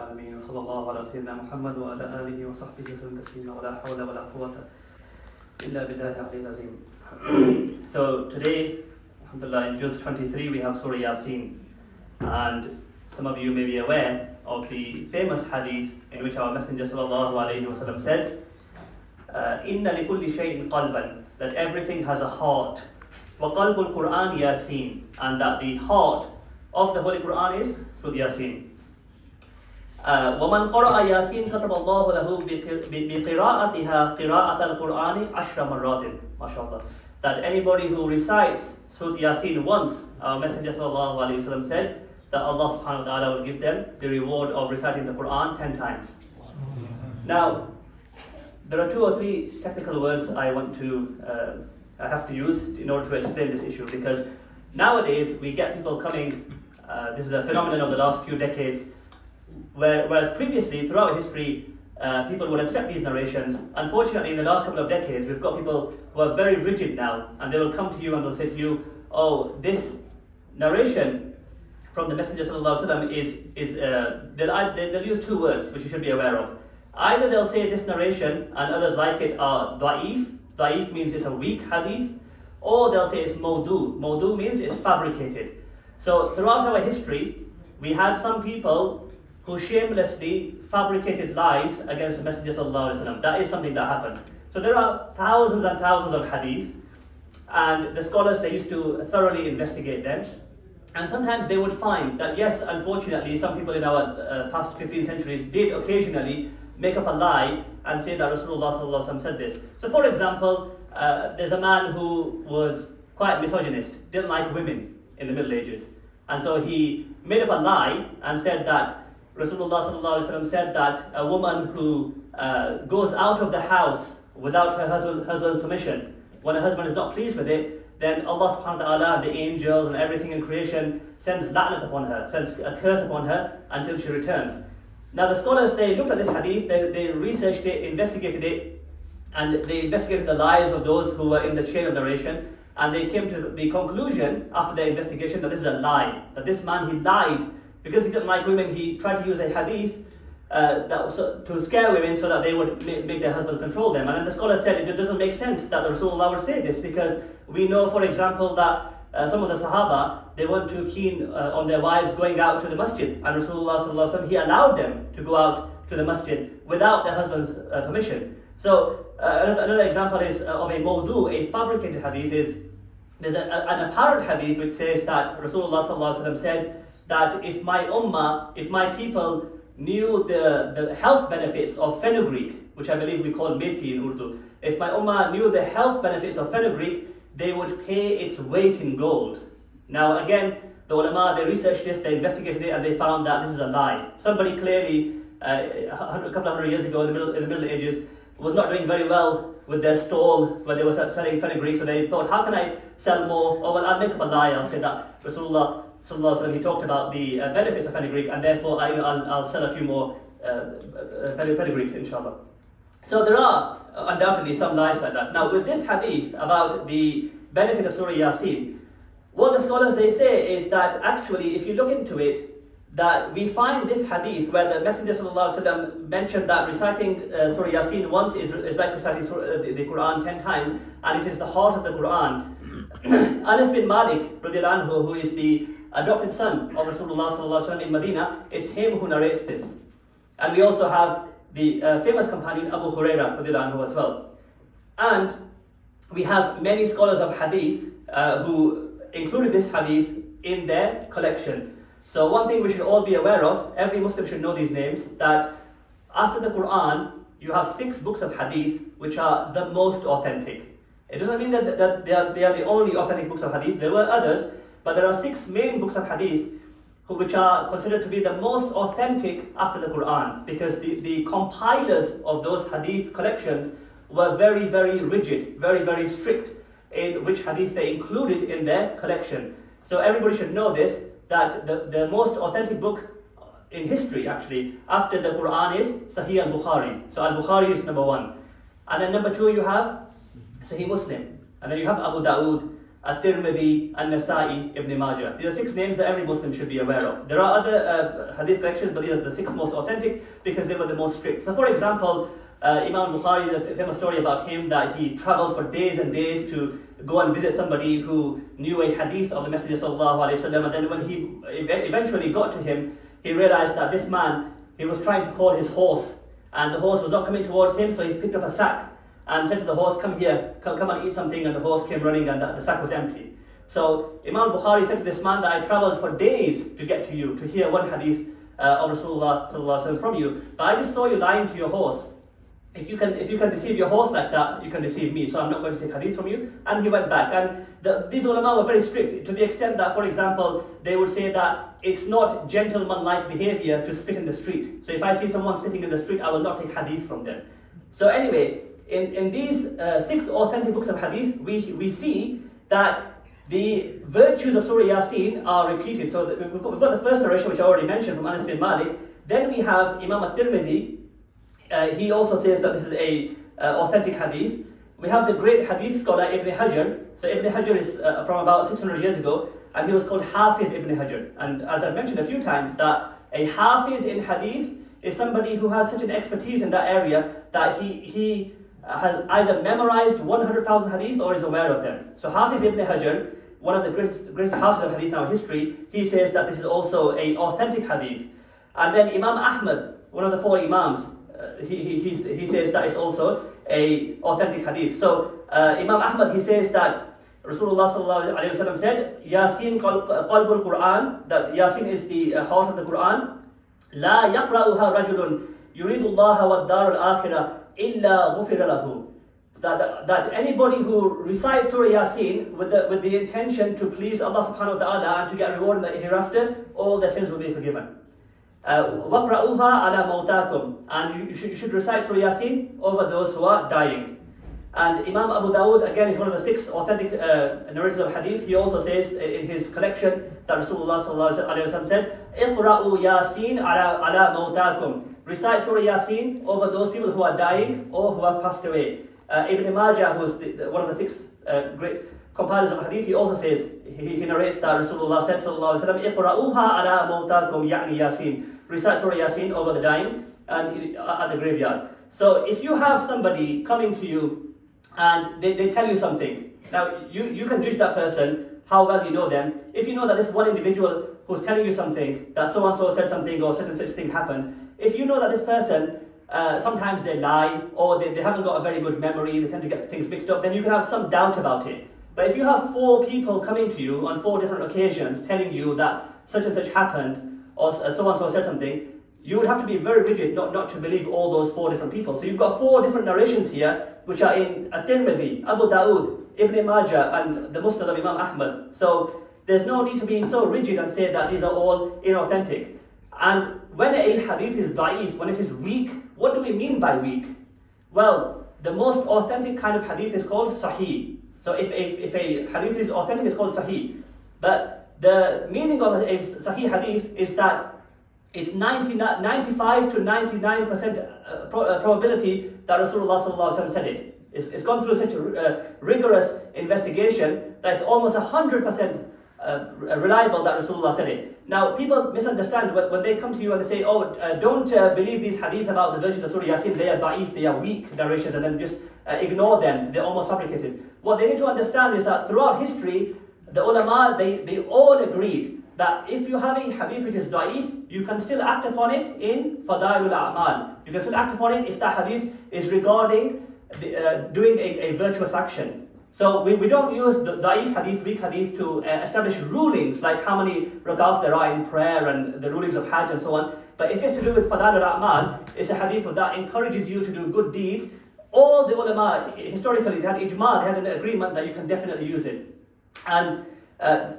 العالمين وصلى الله على سيدنا محمد وعلى آله وصحبه وسلم تسليما ولا حول ولا قوة إلا بالله العلي العظيم. So today, alhamdulillah, in Juz 23 we have Surah Yasin, and some of you may be aware of the famous hadith in which our Messenger sallallahu alaihi wasallam said, "Inna likulli shay'in qalban," that everything has a heart. Wa qalbul Qur'an Yasin, and that the heart of the Holy Quran is through Yasin. وَمَنْ قَرَأَ يَاسِينَ كَتَبَ اللَّهُ لَهُ بِقِرَاءَتِهَا قِرَاءَةَ الْقُرْآنِ عَشْرَ مَرَّاتٍ. MashaAllah. That anybody who recites Surah Yasin once, our Messenger sallallahu alaihi wasallam said that Allah subhanahu wa ta'ala will give them the reward of reciting the Quran 10 times. Now, there are 2 or 3 technical words I have to use in order to explain this issue, because nowadays we get people coming, this is a phenomenon of the last few decades, whereas previously, throughout history, people would accept these narrations. Unfortunately, in the last couple of decades, we've got people who are very rigid now, and they will come to you and they'll say to you, "Oh, this narration from the Messenger sallallahu alaihi wasallam they'll use 2 words which you should be aware of. Either they'll say this narration and others like it are da'if. Da'if means it's a weak hadith, or they'll say it's mawdu. Mawdu means it's fabricated. So throughout our history, we had some people who shamelessly fabricated lies against the Messenger sallallahu alaihi wasallam. That is something that happened. So there are thousands and thousands of hadith, and the scholars, they used to thoroughly investigate them. And sometimes they would find that, yes, unfortunately, some people in our past 15 centuries did occasionally make up a lie and say that Rasulullah sallallahu alaihi wasallam said this. So for example, there's a man who was quite misogynist, didn't like women in the Middle Ages. And so he made up a lie and said that Rasulullah sallallahu alaihi wasallam said that a woman who goes out of the house without her husband's permission, when her husband is not pleased with it, then Allah subhanahu wa ta'ala, the angels and everything in creation, sends la'nat upon her, sends a curse upon her until she returns. Now the scholars, they looked at this hadith, they researched it, investigated it, and they investigated the lives of those who were in the chain of narration, and they came to the conclusion after their investigation that this is a lie, that this man, he lied. Because he didn't like women, he tried to use a hadith to scare women so that they would make their husband control them. And then the scholar said it doesn't make sense that Rasulullah would say this, because we know, for example, that some of the Sahaba, they weren't too keen on their wives going out to the masjid. And Rasulullah sallallahu alaihi wasallam, he allowed them to go out to the masjid without their husband's permission. So another example is of a mawdu, a fabricated hadith. There's an apparent hadith which says that Rasulullah sallallahu alaihi wasallam said that if my ummah, if my people knew the health benefits of fenugreek, which I believe we call methi in Urdu, if my ummah knew the health benefits of fenugreek, they would pay its weight in gold. Now again, the ulama, they researched this, they investigated it, and they found that this is a lie. Somebody clearly, a couple of hundred years ago in the Middle Ages, was not doing very well with their stall where they were selling fenugreek, so they thought, how can I sell more? Oh well, I'll make up a lie, I'll say that Rasulullah sallallahu alaihi wasallam, he talked about the benefits of fenugreek, and therefore I'll sell a few more fenugreek, inshallah. So there are undoubtedly some lies like that. Now with this hadith about the benefit of Surah Yasin, what the scholars, they say is that actually, if you look into it, that we find this hadith where the Messenger sallallahu alaihi wasallam mentioned that reciting Surah Yasin once is like reciting the Quran 10 times, and it is the heart of the Quran. Anas bin Malik radiyallahu anhu, who is the adopted son of Rasulullah sallallahu alaihi wasallam in Medina, it's him who narrates this. And we also have the famous companion Abu Huraira radiyallahu anhu as well. And we have many scholars of hadith who included this hadith in their collection. So one thing we should all be aware of, every Muslim should know these names, that after the Quran, you have 6 books of hadith which are the most authentic. It doesn't mean that they are the only authentic books of hadith. There were others, but there are 6 main books of hadith which are considered to be the most authentic after the Quran, because the compilers of those hadith collections were very, very rigid, very, very strict in which hadith they included in their collection. So everybody should know this, that the most authentic book in history actually after the Quran is Sahih al-Bukhari. So al-Bukhari is number 1. And then number 2 you have Sahih Muslim. And then you have Abu Dawood, At-Tirmidhi, An-Nasa'i, Ibn Majah. These are 6 names that every Muslim should be aware of. There are other hadith collections, but these are the 6 most authentic because they were the most strict. So for example, Imam Bukhari, there's a famous story about him that he traveled for days and days to go and visit somebody who knew a hadith of the Messenger sallallahu alaihi wasallam, and then when he eventually got to him, he realized that this man, he was trying to call his horse, and the horse was not coming towards him, so he picked up a sack and said to the horse, come here, come and eat something, and the horse came running and the sack was empty. So Imam Bukhari said to this man that I travelled for days to get to you, to hear one hadith of Rasulullah sallallahu alaihi wasallam from you, but I just saw you lying to your horse. If you can deceive your horse like that, you can deceive me, so I'm not going to take hadith from you. And he went back. And these ulama were very strict, to the extent that, for example, they would say that it's not gentleman-like behavior to spit in the street. So if I see someone spitting in the street, I will not take hadith from them. So anyway, in these 6 authentic books of hadith, we see that the virtues of Surah Yasin are repeated. So we've got the first narration, which I already mentioned, from Anas bin Malik. Then we have Imam At-Tirmidhi. He also says that this is a authentic hadith. We have the great hadith scholar Ibn Hajar. So Ibn Hajar is from about 600 years ago, and he was called Hafiz Ibn Hajar. And as I've mentioned a few times, that a Hafiz in hadith is somebody who has such an expertise in that area that he has either memorized 100,000 hadith or is aware of them. So Hafiz Ibn Hajar, one of the greatest Hafiz of hadith in our history, he says that this is also an authentic hadith. And then Imam Ahmad, one of the 4 Imams, he says that it's also a authentic hadith. So Imam Ahmad, he says that Rasulullah sallallahu alaihi wasallam said, Yasin qalbul Qur'an, that Yasin is the heart of the Qur'an. La yaqra'uha rajulun yuridu Allah wa ad-dar al-akhirah illa ghufira lahu. That anybody who recites Surah Yasin with the intention to please Allah subhanahu wa ta'ala and to get reward in the hereafter, all their sins will be forgiven. وَقْرَأُوهَا عَلَى مَوْتَاكُمْ, and you should recite Surah Yasin over those who are dying. And Imam Abu Dawud, again, is one of the 6 authentic narrators of hadith. He also says in his collection that Rasulullah sallallahu alaihi wasallam said, اقرأوا ياسين على موتاكم, recite Surah Yasin over those people who are dying or who have passed away. Ibn Majah, who is one of the 6 great compilers of hadith, he also says, he narrates that Rasulullah said sallallahu alaihi wasallam, اقرأوها على موتاكم يعني ياسين, recite Surah Yasin over the dying and at the graveyard. So if you have somebody coming to you and they tell you something, now you can judge that person how well you know them. If you know that this one individual who's telling you something, that so and so said something or such and such thing happened, if you know that this person sometimes they lie or they haven't got a very good memory, they tend to get things mixed up, then you can have some doubt about it. But if you have 4 people coming to you on 4 different occasions telling you that such and such happened or so and so said something, you would have to be very rigid not to believe all those 4 different people. So you've got 4 different narrations here, which are in At-Tirmidhi, Abu Dawud, Ibn Majah, and the Musnad of Imam Ahmad. So there's no need to be so rigid and say that these are all inauthentic. And when a hadith is da'if, when it is weak, what do we mean by weak? Well, the most authentic kind of hadith is called sahih. So if a hadith is authentic, it's called sahih. But the meaning of a sahih hadith is that it's 95 to 99% probability that Rasulullah sallallahu alaihi wasallam said it. It's gone through such a rigorous investigation that it's almost 100% reliable that Rasulullah said it. Now, people misunderstand when they come to you and they say, don't believe these hadith about the virtues of Surah Yasin, they are da'if, they are weak narrations, and then just ignore them, they're almost fabricated. What they need to understand is that throughout history, the ulama, they all agreed that if you have a hadith which is da'if, you can still act upon it in Fadailul A'mal. You can still act upon it if that hadith is regarding doing a virtuous action. So we don't use the da'if hadith, weak hadith to establish rulings like how many rakat there are in prayer and the rulings of Hajj and so on. But if it's to do with Fadailul A'mal, it's a hadith that encourages you to do good deeds. All the ulama, historically, they had ijma, they had an agreement that you can definitely use it. And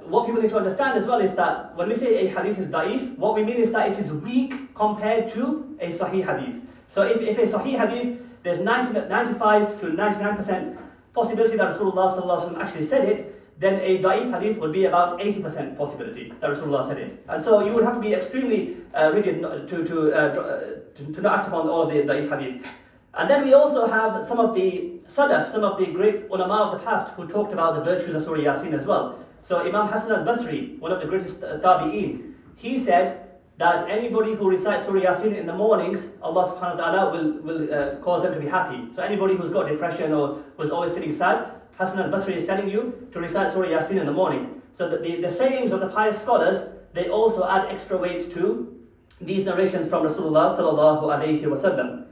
what people need to understand as well is that when we say a hadith is da'if, what we mean is that it is weak compared to a sahih hadith. So if a sahih hadith, there's 95 to 99% possibility that Rasulullah sallallahu alaihi wasallam actually said it, then a da'if hadith would be about 80% possibility that Rasulullah said it. And so you would have to be extremely rigid to not act upon all the da'if hadith. And then we also have some of the Salaf, some of the great ulama of the past who talked about the virtues of Surah Yasin as well. So Imam Hassan al-Basri, one of the greatest tabi'een, he said that anybody who recites Surah Yasin in the mornings, Allah subhanahu wa ta'ala will cause them to be happy. So anybody who's got depression or who's always feeling sad, Hassan al-Basri is telling you to recite Surah Yasin in the morning. So the sayings of the pious scholars, they also add extra weight to these narrations from Rasulullah sallallahu alayhi wasallam.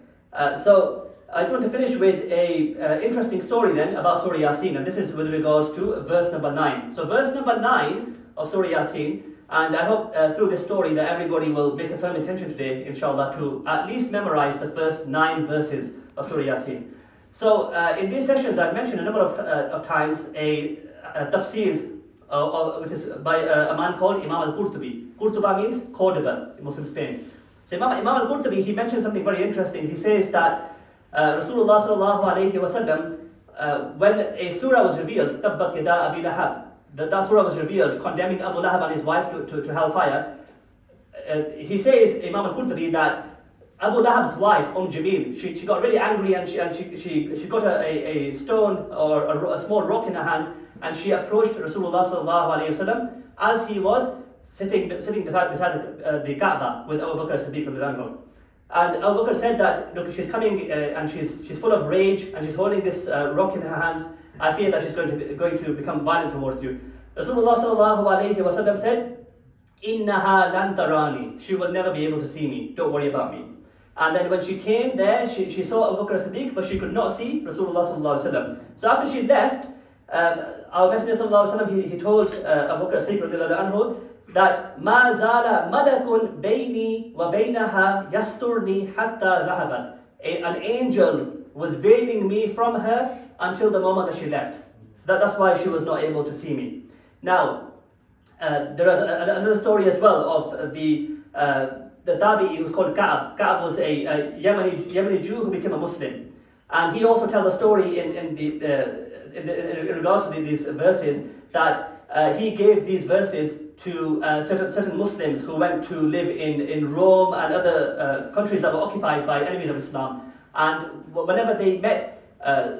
So I just want to finish with a interesting story then about Surah Yasin, and this is with regards to verse number 9. So verse number 9 of Surah Yasin, and I hope through this story that everybody will make a firm intention today, inshallah, to at least memorize the first 9 verses of Surah Yasin. So in these sessions I've mentioned a number of times a tafsir which is by a man called Imam Al-Qurtubi. Qurtuba means Cordoba in Muslim Spain. So Imam Al-Qurtubi, he mentioned something very interesting. He says that Rasulullah sallallahu alayhi wasallam, when a surah was revealed, Tabbat Yada Abi Lahab, that surah was revealed condemning Abu Lahab and his wife to hellfire. He says, Imam Al-Qurtubi, that Abu Lahab's wife, Jamil, she got really angry and she got a stone or a small rock in her hand, and she approached Rasulullah sallallahu alayhi wasallam as he was sitting beside the Kaaba with Abu Bakr as-Siddiq radhiyallahu anhu. And Abu Bakr said that, look, she's coming and she's full of rage and she's holding this rock in her hands. I fear that she's going to become violent towards you. Rasulullah sallallahu alayhi wasallam said, "Innaha lan tarani." She will never be able to see me. Don't worry about me. And then when she came there, she saw Abu Bakr as-Siddiq, but she could not see Rasulullah sallallahu alayhi wasallam. So after she left, our Messenger sallallahu alayhi wasallam, he told Abu Bakr as-Siddiq radhiyallahu anhu that ma zala malakun bayni wa baynaha yasturni hatta dhahabat. An angel was veiling me from her until the moment that she left. That's why she was not able to see me. Now, there is another story as well of the tabi'i who was called Ka'ab. Ka'ab was a Yemeni Jew who became a Muslim, and he also tells the story in regards to these verses that he gave these verses to certain Muslims who went to live in Rome and other countries that were occupied by enemies of Islam. And whenever they met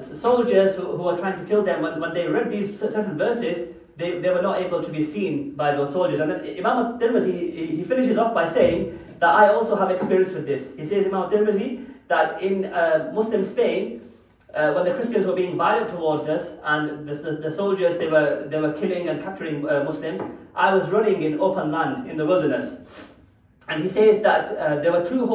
soldiers who were trying to kill them, when they read these certain verses, they were not able to be seen by those soldiers. And then Imam al-Tirmidhi, he finishes off by saying that I also have experience with this. He says, Imam al-Tirmidhi, that in Muslim Spain, when the Christians were being violent towards us and the soldiers, they were killing and capturing Muslims, I was running in open land in the wilderness. And he says that there were two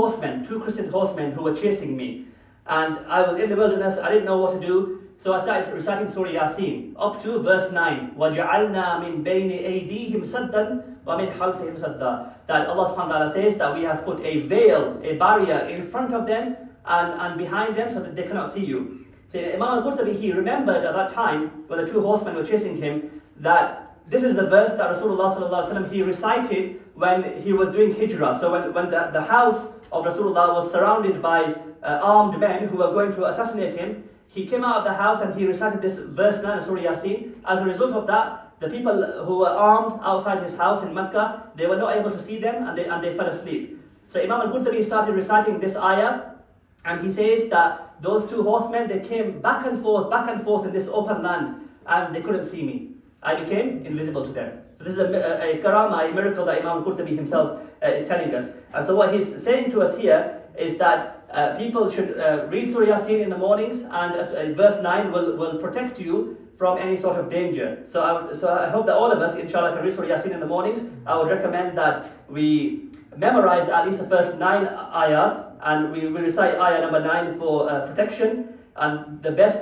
Christian horsemen who were chasing me. And I was in the wilderness, I didn't know what to do, so I started reciting Surah Yasin up to verse 9. وَجَعَلْنَا مِن بَيْنِ أَيْدِيهِمْ سَدًّا وَمِنْ خَلْفِهِمْ سَدًّا. That Allah subhanahu wa ta'ala says that we have put a veil, a barrier in front of them and behind them so that they cannot see you. So Imam Al-Qurtubi, he remembered at that time when the two horsemen were chasing him that this is the verse that Rasulullah sallallahu alaihi wasallam he recited when he was doing hijrah. So when the house of Rasulullah was surrounded by armed men who were going to assassinate him, he came out of the house and he recited this verse 9 of Surah Yasin. As a result of that, the people who were armed outside his house in Mecca, they were not able to see them and they fell asleep. So Imam Al-Qurtubi started reciting this ayah, and he says that those two horsemen, they came back and forth in this open land, and they couldn't see me. I became invisible to them. So this is a karama, a miracle that Imam Al-Qurtubi himself is telling us. And so what he's saying to us here is that people should read Surah Yasin in the mornings, and verse 9 will protect you from any sort of danger. So I hope that all of us, inshallah, can read Surah Yasin in the mornings. I would recommend that we memorize at least the first 9 ayat, and we recite ayah number 9 for protection. And the best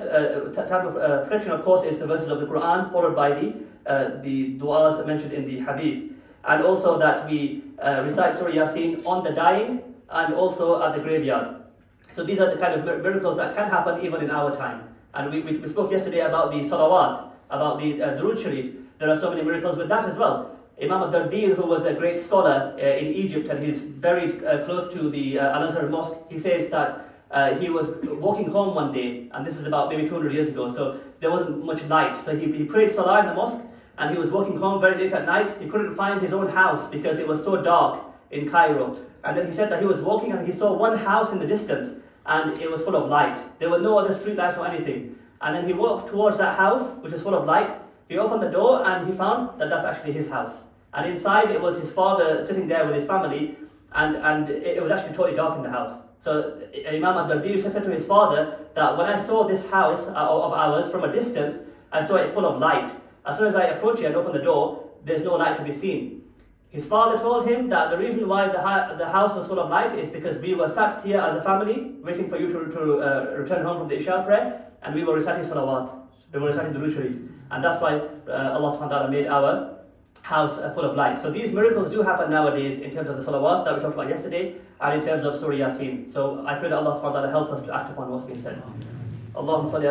type of protection, of course, is the verses of the Qur'an, followed by the du'as mentioned in the hadith. And also that we recite Surah Yasin on the dying and also at the graveyard. So these are the kind of miracles that can happen even in our time. And we spoke yesterday about the salawat, about the Durood Sharif. There are so many miracles with that as well. Imam al-Dardir, who was a great scholar in Egypt, and he's buried close to the Al-Azhar mosque, he says that he was walking home one day, and this is about maybe 200 years ago, so there wasn't much light. So he prayed salah in the mosque, and he was walking home very late at night. He couldn't find his own house because it was so dark in Cairo. And then he said that he was walking and he saw one house in the distance, and it was full of light. There were no other street lights or anything. And then he walked towards that house, which was full of light. He opened the door and he found that that's actually his house. And inside it was his father sitting there with his family, and it was actually totally dark in the house. So Imam al-Dardir said to his father that when I saw this house of ours from a distance, I saw it full of light. As soon as I approached it and opened the door, there's no light to be seen. His father told him that the reason why the house was full of light is because we were sat here as a family waiting for you to return home from the Isha prayer, and we were reciting salawat. We were reciting Durood Sharif. And that's why Allah subhanahu wa ta'ala made our house full of light. So these miracles do happen nowadays in terms of the salawat that we talked about yesterday, and in terms of Surah Yasin. So I pray that Allah subhanahu wa ta'ala helps us to act upon what's been said. Allahumma salli